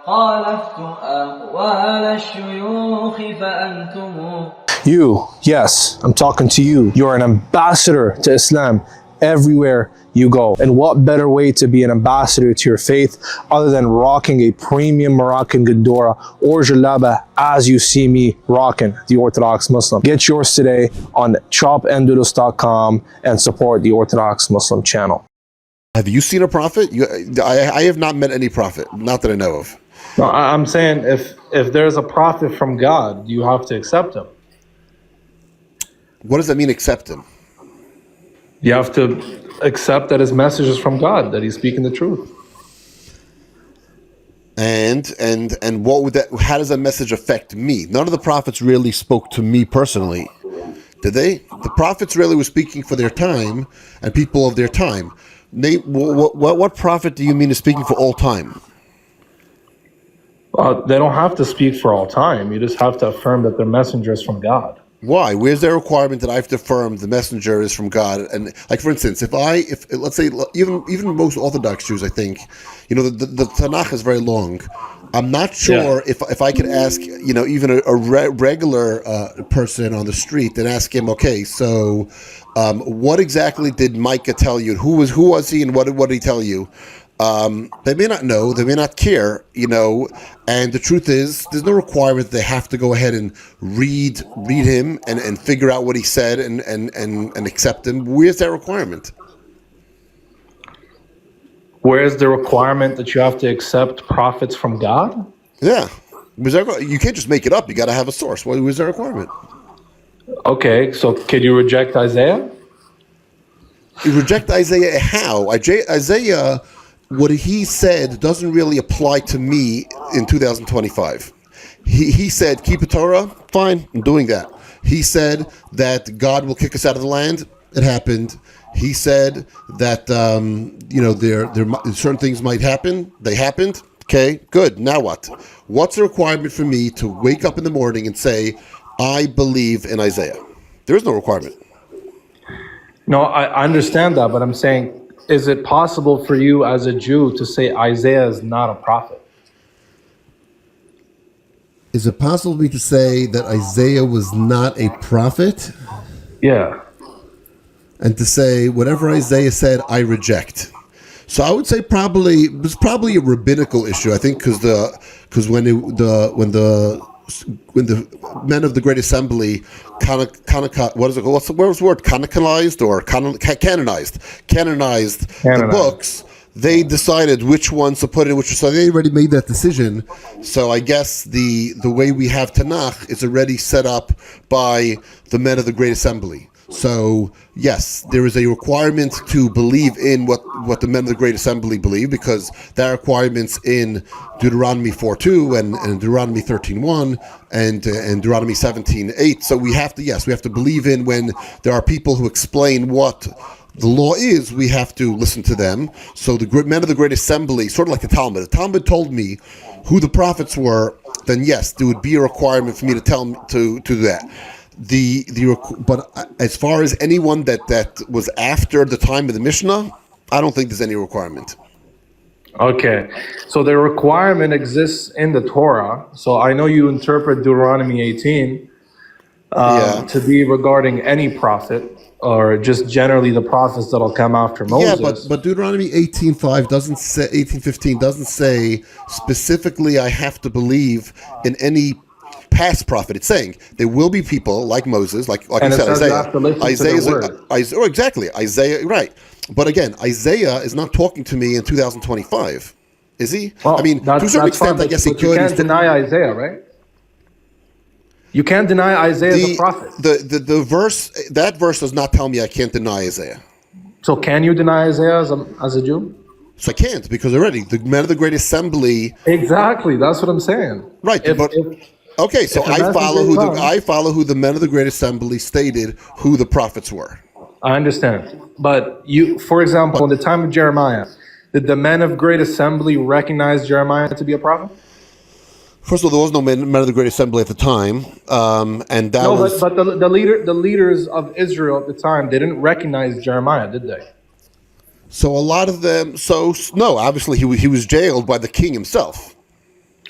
خالفتم أقوال الشيوخ فأنتم. You, yes, I'm talking to you. You're an ambassador to Islam everywhere you go. And what better way to be an ambassador to your faith other than rocking a premium Moroccan Gadora or Jalaba as you see me rocking the Orthodox Muslim. Get yours today on chopanddoodles.com and support the Orthodox Muslim channel. Have you seen a prophet? I have not met any prophet, not that I know of. No, I'm saying if there's a prophet from God, you have to accept him. What does that mean, accept him? You have to accept that his message is from God, that he's speaking the truth. And what would that? How does that message affect me? None of the prophets really spoke to me personally, did they? The prophets really were speaking for their time and people of their time. Nate, what prophet do you mean is speaking for all time? They don't have to speak for all time. You just have to affirm that their messenger is from God. Why? Where's the requirement that I have to affirm the messenger is from God? And like, for instance, if let's say even most Orthodox Jews, I think, the Tanakh is very long. I'm not sure if I could ask, even a regular person on the street and ask him, okay, so what exactly did Micah tell you? Who was he, and what did he tell you? They may not know, they may not care, and the truth is, there's no requirement that they have to go ahead and read him and figure out what he said and accept him. Where's that requirement? Where's the requirement that you have to accept prophets from God? Yeah. You can't just make it up, you got to have a source. Where's that requirement? Okay, so can you reject Isaiah? You reject Isaiah how? Isaiah, what he said doesn't really apply to me in 2025. He said, keep a Torah, fine, I'm doing that. He said that God will kick us out of the land, it happened. He said that there certain things might happen, they happened. Okay, good, now what? What's the requirement for me to wake up in the morning and say, I believe in Isaiah? There is no requirement. No, I understand that, but I'm saying, is it possible for you as a Jew to say Isaiah is not a prophet? Is it possible for me to say that Isaiah was not a prophet? Yeah. And to say whatever Isaiah said, I reject. So I would say it was probably a rabbinical issue. I think because when the men of the Great Assembly canonized the books, they decided which ones to put in, so they already made that decision. So I guess the way we have Tanakh is already set up by the men of the Great Assembly. So yes, there is a requirement to believe in what the men of the Great Assembly believe, because there are requirements in Deuteronomy 4:2 and Deuteronomy 13:1 and Deuteronomy 17:8. So we have to believe in, when there are people who explain what the law is, we have to listen to them. So the men of the Great Assembly, sort of like the Talmud. If the Talmud told me who the prophets were, then yes, there would be a requirement for me to tell them to do that. But as far as anyone that was after the time of the Mishnah, I don't think there's any requirement. Okay, so the requirement exists in the Torah. So I know you interpret Deuteronomy 18 to be regarding any prophet, or just generally the prophets that'll come after Moses. Yeah, but Deuteronomy 18:5 doesn't say, 18:15 doesn't say specifically I have to believe in any past prophet. It's saying there will be people like Moses, like you said, Isaiah. Exactly, Isaiah, right? But again, Isaiah is not talking to me in 2025, is he? Well, I mean, to a certain extent, I guess he could. You can't deny Isaiah, right? You can't deny Isaiah as a prophet. The verse does not tell me I can't deny Isaiah. So can you deny Isaiah as a Jew? So I can't, because already the men of the Great Assembly. Exactly, that's what I'm saying. Right, okay, so I follow who the men of the Great Assembly stated who the prophets were. I understand, but for example, in the time of Jeremiah, did the men of Great Assembly recognize Jeremiah to be a prophet? First of all, there was no men of the Great Assembly at the time, and that was. But the leaders of Israel at the time, they didn't recognize Jeremiah, did they? So a lot of them. No, obviously he was jailed by the king himself.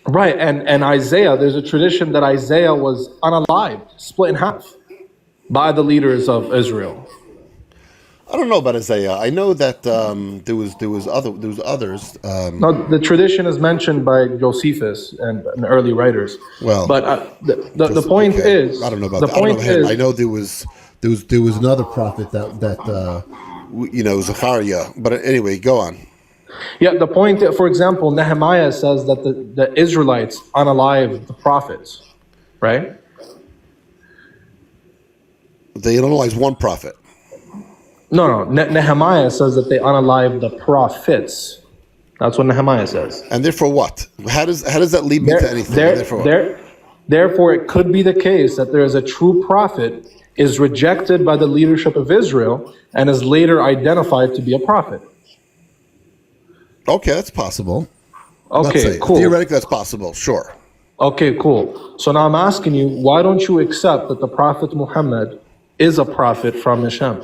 Right, and Isaiah, there's a tradition that Isaiah was unalived, split in half by the leaders of Israel. I don't know about Isaiah. I know that there was others. No, the tradition is mentioned by Josephus and early writers. Well, but the point is, I don't know about the that. I don't know point about him. is, I know there was another prophet that Zechariah. But anyway, go on. yeah, the point, for example, Nehemiah says that the Israelites unalived the prophets, right? They analyze one prophet. No. Nehemiah says that they unalived the prophets. That's what Nehemiah says. And therefore what? How does that lead me to anything? Therefore, it could be the case that there is a true prophet is rejected by the leadership of Israel and is later identified to be a prophet. Okay, that's possible. Okay, cool. Theoretically, that's possible. Sure. Okay, cool. So now I'm asking you, why don't you accept that the Prophet Muhammad is a prophet from Hashem?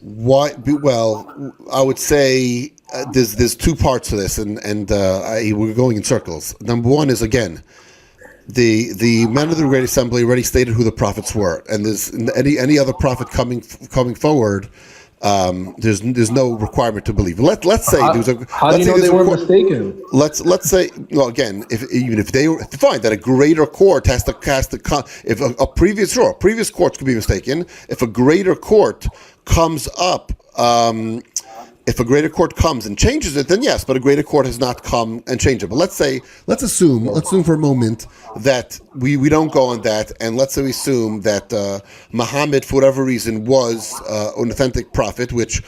Why? Well, I would say there's two parts to this, and we're going in circles. Number one is, again, the men of the Great Assembly already stated who the prophets were, and there's any other prophet coming forward. There's no requirement to believe. Let's say there's a. How do you know they were mistaken? Let's say, well, again, if they were fine, that a greater court has to cast if a previous courts could be mistaken. If a greater court comes up, if a greater court comes and changes it, then yes, but a greater court has not come and changed it. But let's assume for a moment that we don't go on that, and let's say we assume that Muhammad, for whatever reason, was an authentic prophet, which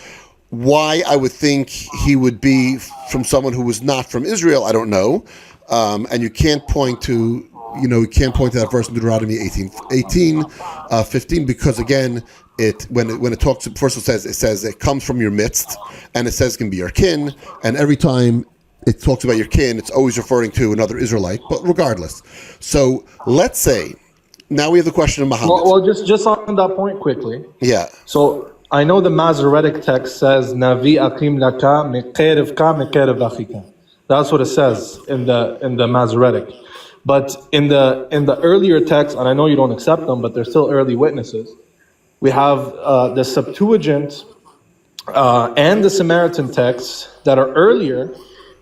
why I would think he would be from someone who was not from Israel, I don't know. And you can't point to that verse in Deuteronomy 15, because again, when it talks, first it says it comes from your midst, and it says it can be your kin, and every time it talks about your kin, it's always referring to another Israelite. But regardless, so let's say now we have the question of Muhammad. Well, just on that point quickly. Yeah. So I know the Masoretic text says Navi akim laka mekerevka mekerev achika. That's what it says in the Masoretic. But in the earlier texts, and I know you don't accept them, but they're still early witnesses. We have the Septuagint and the Samaritan texts that are earlier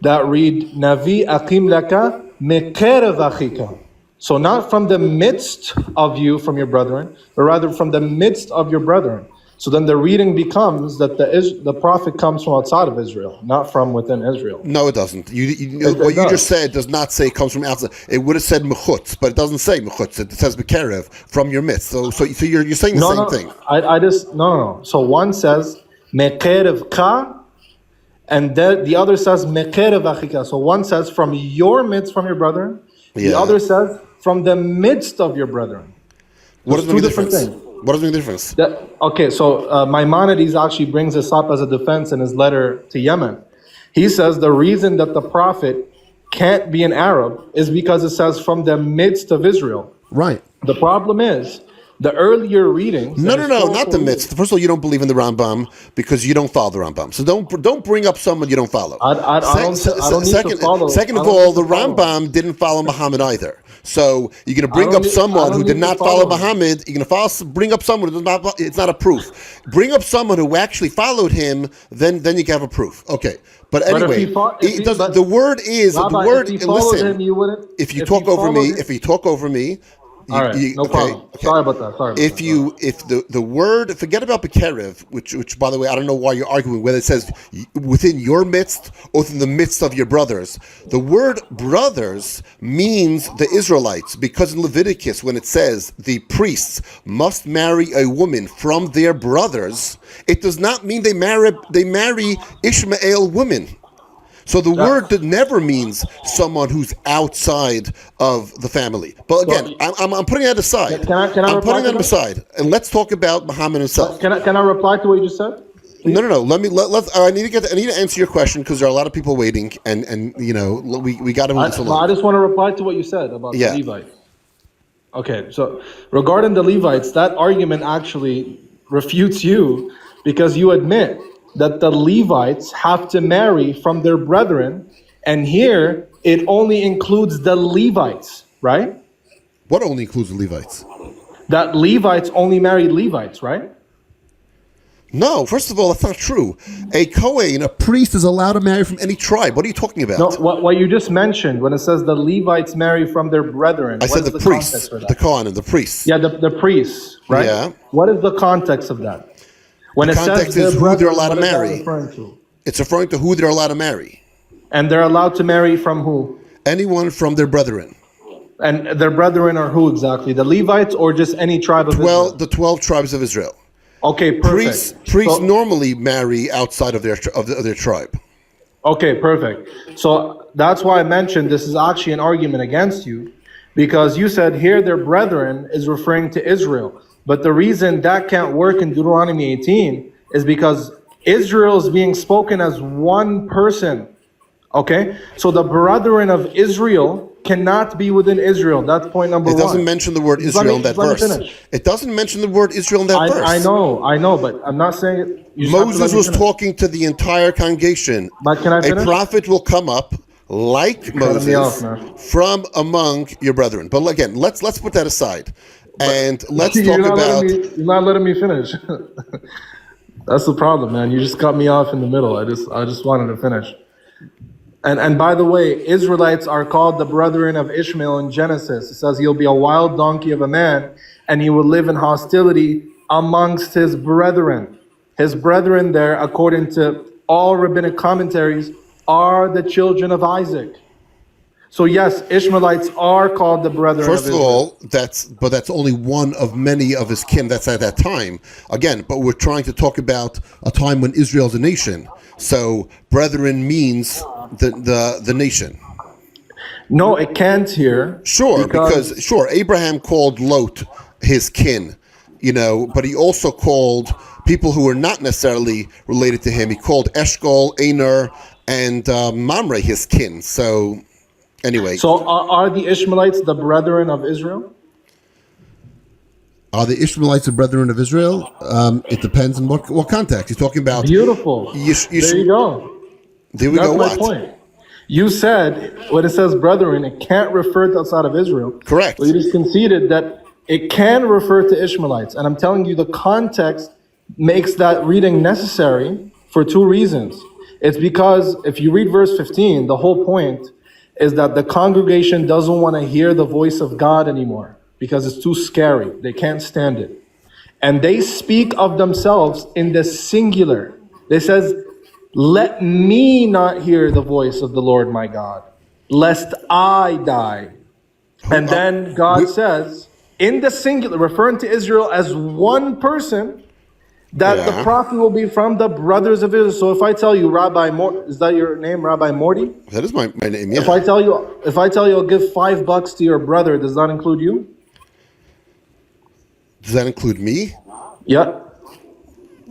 that read Navi akim laka mekerev achika. So not from the midst of you, from your brethren, but rather from the midst of your brethren. So then the reading becomes that the prophet comes from outside of Israel, not from within Israel. No, it doesn't. What you just said does not say it comes from outside. It would have said mechutz, but it doesn't say mechutz. It says bekerev, from your midst. So you're saying the same thing. No. So one says mekerev ka, and then the other says mekerev achika. So one says from your midst, from your brethren. The other says from the midst of your brethren. What is the difference? What is the difference? So Maimonides actually brings this up as a defense in his letter to Yemen. He says the reason that the prophet can't be an Arab is because it says from the midst of Israel. Right. The problem is the earlier readings. No, not the midst. First of all, you don't believe in the Rambam because you don't follow the Rambam. So don't bring up someone you don't follow. I don't need to follow. Second of all, the Rambam didn't follow Muhammad either. So you're going to bring up someone who did not follow Muhammad. You're going to bring up someone who does not. It's not a proof. Bring up someone who actually followed him. Then you can have a proof. Okay. But anyway, the word is Rabbi, the word. Listen, if you talk over me. All right, no problem. Okay. Sorry about that. If the word, forget about bekerev, which by the way, I don't know why you're arguing whether it says within your midst or within the midst of your brothers. The word brothers means the Israelites, because in Leviticus, when it says the priests must marry a woman from their brothers, it does not mean they marry Ishmael women. So the word never means someone who's outside of the family. But again, I'm putting that aside. I'm putting that aside, and let's talk about Muhammad himself. Can I reply to what you just said? Please? No. I need to answer your question because there are a lot of people waiting, and we got to move this along. I just want to reply to what you said about the Levites. Okay, so regarding the Levites, that argument actually refutes you because you admit that the Levites have to marry from their brethren, and here it only includes the Levites, right? What only includes the Levites? That Levites only married Levites, right? No, first of all, that's not true. A Kohen, a priest, is allowed to marry from any tribe. What are you talking about? No, what you just mentioned when it says the Levites marry from their brethren. I said the priests, the Kohen, the priests. Yeah, the priests, right? Yeah. What is the context of that? When The it context says is who brethren, they're allowed to what is that marry. referring to? It's referring to who they're allowed to marry. And they're allowed to marry from who? Anyone from their brethren. And their brethren are who exactly? The Levites or just any tribe of Israel? The 12 tribes of Israel. Okay, perfect. Priests So- normally marry outside of their tribe. Okay, perfect. So that's why I mentioned this is actually an argument against you, because you said here their brethren is referring to Israel. But the reason that can't work in Deuteronomy 18 is because Israel is being spoken as one person. Okay? So the brethren of Israel cannot be within Israel. That's point number one. It doesn't mention the word Israel in that verse. It doesn't mention the word Israel in that verse. I know, but I'm not saying it. Moses was talking to the entire congregation. But can I finish? A prophet will come up like Moses from among your brethren. But again, let's put that aside. And let's talk about... You're not letting me finish. That's the problem, man. You just cut me off in the middle. I just wanted to finish. And by the way, Israelites are called the brethren of Ishmael in Genesis. It says he'll be a wild donkey of a man, and he will live in hostility amongst his brethren. His brethren there, according to all rabbinic commentaries, are the children of Isaac. So yes, Ishmaelites are called the brethren of Israel. First of all, that's only one of many of his kin that's at that time. Again, but we're trying to talk about a time when Israel's a nation. So brethren means the nation. No, it can't here. Sure, because Abraham called Lot his kin, but he also called people who were not necessarily related to him. He called Eshcol, Aner, and Mamre his kin. So anyway. So are the Ishmaelites the brethren of Israel? Are the Ishmaelites the brethren of Israel? It depends on what context. You're talking about... Beautiful. There you go. There we go. That's my point. You said, when it says brethren, it can't refer to outside of Israel. Correct. Well, you just conceded that it can refer to Ishmaelites. And I'm telling you, the context makes that reading necessary for two reasons. It's because if you read verse 15, the whole point is that the congregation doesn't want to hear the voice of God anymore because it's too scary. They can't stand it. And they speak of themselves in the singular. They says, let me not hear the voice of the Lord my God, lest I die. And then God says, in the singular, referring to Israel as one person, that the prophet will be from the brothers of Israel. So if I tell you, Rabbi is that your name, Rabbi Morty? That is my name, yeah. If I tell you I'll give $5 to your brother, does that include you? Does that include me? Yeah.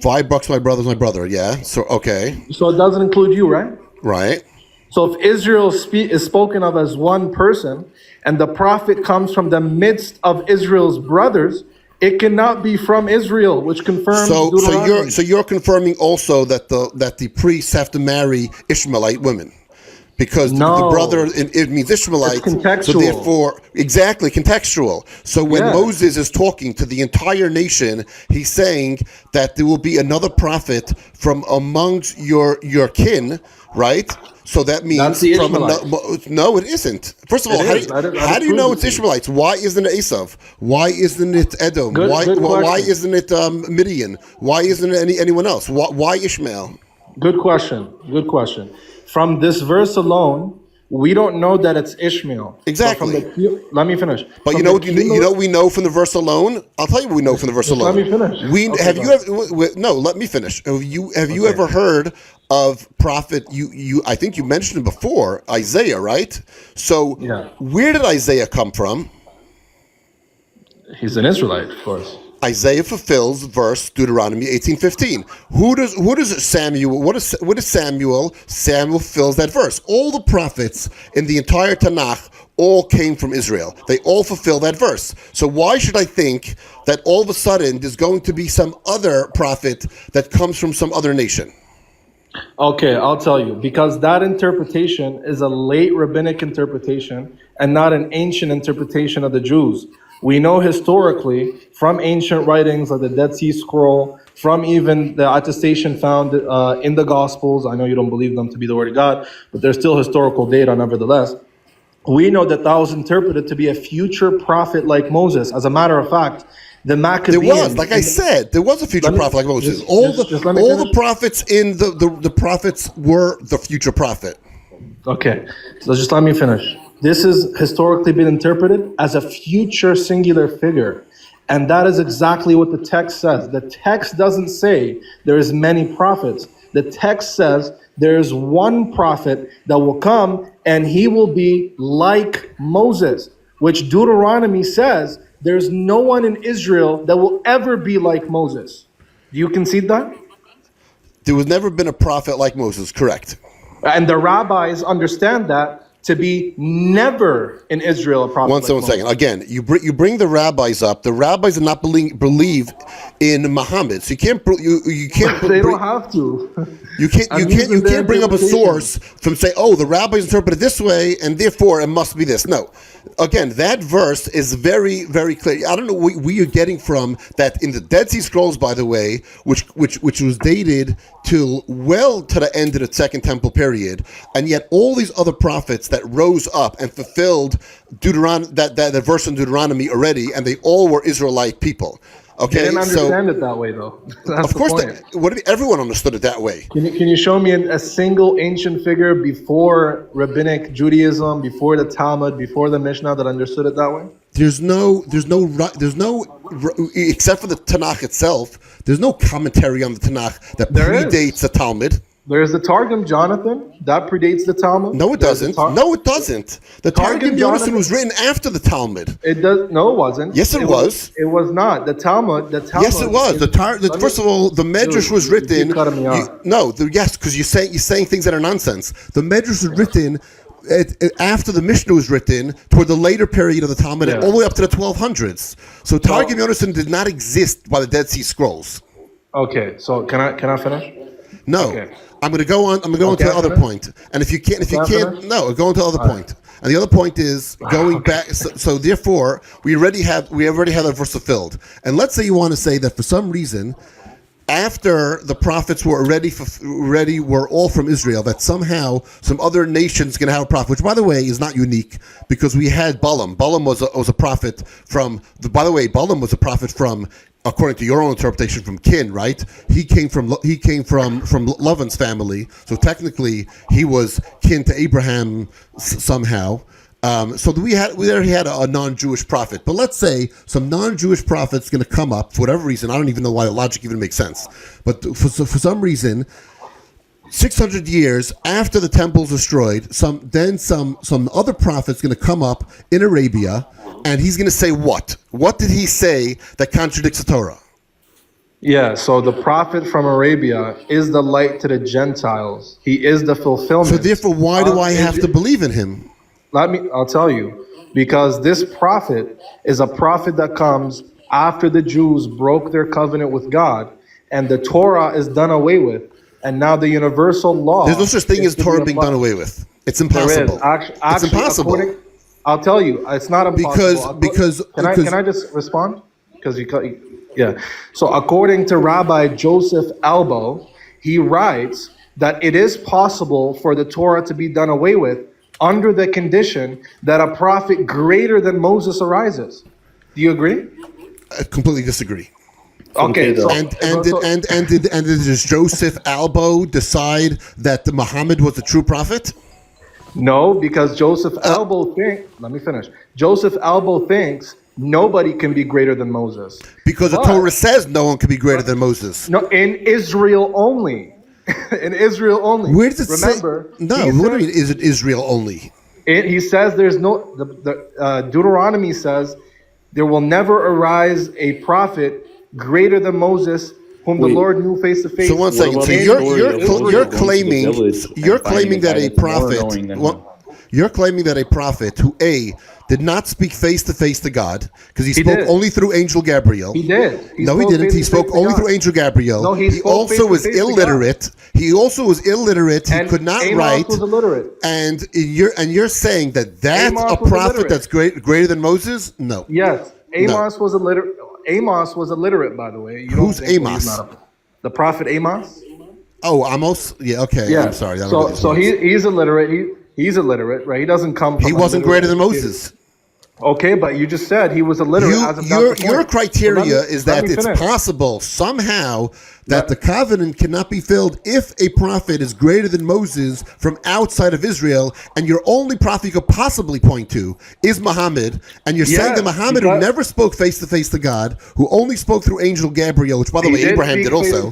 $5, my brother's my brother, yeah. So, okay. So it doesn't include you, right? Right. So if Israel is spoken of as one person, and the prophet comes from the midst of Israel's brothers, it cannot be from Israel, which confirms Deuteronomy. So you're confirming also that the priests have to marry Ishmaelite women. Because the brother, it means Ishmaelite. It's contextual. So therefore, exactly, contextual. So when Moses is talking to the entire nation, he's saying that there will be another prophet from amongst your kin, right? So that means that's the Ishmaelites. No, it isn't. First of all, how do you know it's Ishmaelites? Why isn't it Esav? Why isn't it Edom? Why isn't it Midian? Why isn't it anyone else? Why Ishmael? Good question. Good question. From this verse alone, we don't know that it's Ishmael. Exactly. Let me finish. But you know what we know from the verse alone? I'll tell you what we know from the verse alone. Let me finish. Let me finish. Have you ever heard of prophet? I think you mentioned him before, Isaiah, right? So where did Isaiah come from? He's an Israelite, of course. Isaiah fulfills verse Deuteronomy 18:15. What is Samuel? Samuel fills that verse. All the prophets in the entire Tanakh all came from Israel. They all fulfill that verse. So why should I think that all of a sudden there's going to be some other prophet that comes from some other nation? Okay, I'll tell you. Because that interpretation is a late rabbinic interpretation and not an ancient interpretation of the Jews. We know historically from ancient writings like the Dead Sea Scroll, from even the attestation found in the Gospels. I know you don't believe them to be the Word of God, but there's still historical data nevertheless. We know that was interpreted to be a future prophet like Moses. As a matter of fact, the Maccabees. There was, like I said, there was a future prophet like Moses. All the prophets in the prophets were the future prophet. Okay, so just let me finish. This has historically been interpreted as a future singular figure. And that is exactly what the text says. The text doesn't say there's many prophets. The text says there's one prophet that will come and he will be like Moses, which Deuteronomy says there's no one in Israel that will ever be like Moses. Do you concede that? There was never been a prophet like Moses, correct. And the rabbis understand that to be never in Israel a prophet. One second. Again, you bring the rabbis up. The rabbis do not believe in Muhammad, so you can't. They don't have to. You can't bring up a source from say, oh, the rabbis interpret it this way, and therefore it must be this. No. Again, that verse is very, very clear. I don't know where you're getting from that in the Dead Sea Scrolls, by the way, which was dated till well to the end of the Second Temple period, and yet all these other prophets that rose up and fulfilled that verse in Deuteronomy already, and they all were Israelite people. Okay, they didn't understand it that way, though. That's of course, everyone understood it that way. Can you show me a single ancient figure before rabbinic Judaism, before the Talmud, before the Mishnah that understood it that way? There's no, except for the Tanakh itself. There's no commentary on the Tanakh that predates the Talmud. There's the Targum Jonathan that predates the Talmud. No, it doesn't. No, it doesn't. The Targum Jonathan was written after the Talmud. It does. No, it wasn't. Yes, it was. It was not. The Talmud. Yes, it was. First of all, the Medrash was written. Yes, because you're saying things that are nonsense. The Medrash was written after the Mishnah was written, toward the later period of the Talmud, and all the way up to the 1200s. So Targum Jonathan did not exist by the Dead Sea Scrolls. Okay, so can I finish? No. Okay. I'm going to go on. I'm going to go on to the other point. And if you can't, no, go on to the other point. And the other point is going back. So therefore, we already have that verse fulfilled. And let's say you want to say that for some reason, after the prophets were were all from Israel, that somehow some other nation's going to have a prophet, which by the way is not unique because we had Balaam. Balaam was a prophet from. Balaam was a prophet from, according to your own interpretation, from Kin, right? He came from Lavan's family, so technically he was kin to Abraham somehow. So we already had a non-Jewish prophet, but let's say some non-Jewish prophet's going to come up for whatever reason. I don't even know why the logic even makes sense, but for some reason, 600 years after the temple's destroyed, some other prophet's going to come up in Arabia. And he's going to say what? What did he say that contradicts the Torah? Yeah, so the prophet from Arabia is the light to the Gentiles. He is the fulfillment. So therefore, why do I have to believe in him? I'll tell you. Because this prophet is a prophet that comes after the Jews broke their covenant with God, and the Torah is done away with. And now the universal law... There's no such thing as Torah being done away with. It's impossible. It's impossible. I'll tell you, it's not impossible. Because can I just respond? Because yeah. So according to Rabbi Joseph Albo, he writes that it is possible for the Torah to be done away with under the condition that a prophet greater than Moses arises. Do you agree? I completely disagree. Okay. Does Joseph Albo decide that Muhammad was the true prophet? No, because Joseph Albo let me finish. Joseph Albo thinks nobody can be greater than Moses. Because the Torah says no one can be greater than Moses. No, in Israel only. In Israel only. Where does it say? What do you mean, is it Israel only? He says there's no, Deuteronomy says there will never arise a prophet greater than Moses whom the Lord knew face to face. So one second. So you're claiming that a prophet. You're claiming that a prophet who did not speak face to face to God because he spoke only through Angel Gabriel. He did. No, he didn't. He spoke only through Angel Gabriel. No, he also was illiterate. He also was illiterate. He could not write. Was illiterate. And you're saying that that's a prophet that's greater than Moses? No. Yes, Amos was illiterate. Amos was illiterate, by the way. Who's Amos? The prophet Amos. Oh, Amos. Yeah. Okay. Yeah. I'm sorry. So he's illiterate. He's illiterate, right? He doesn't come from. He wasn't greater than Moses. Okay, but you just said he was illiterate. Your criteria is that it's possible somehow that the covenant cannot be filled if a prophet is greater than Moses from outside of Israel, and your only prophet you could possibly point to is Muhammad, and you're saying that Muhammad, who never spoke face to face to God, who only spoke through Angel Gabriel, which by the way Abraham did also,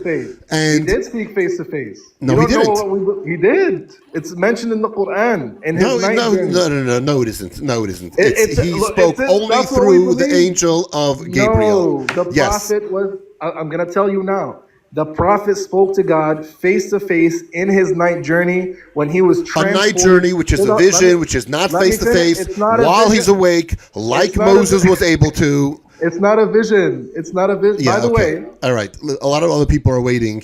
and he did speak face to face. No, he didn't. He did. It's mentioned in the Quran. No, it isn't. No, it isn't. He spoke only through the angel of Gabriel. No, the prophet was. I'm going to tell you now. The prophet spoke to God face to face in his night journey when he was transported. A night journey, which is a vision, which is not face to face, while he's awake, like Moses was able to. It's not a vision. It's not a vision. By the way. All right. A lot of other people are waiting.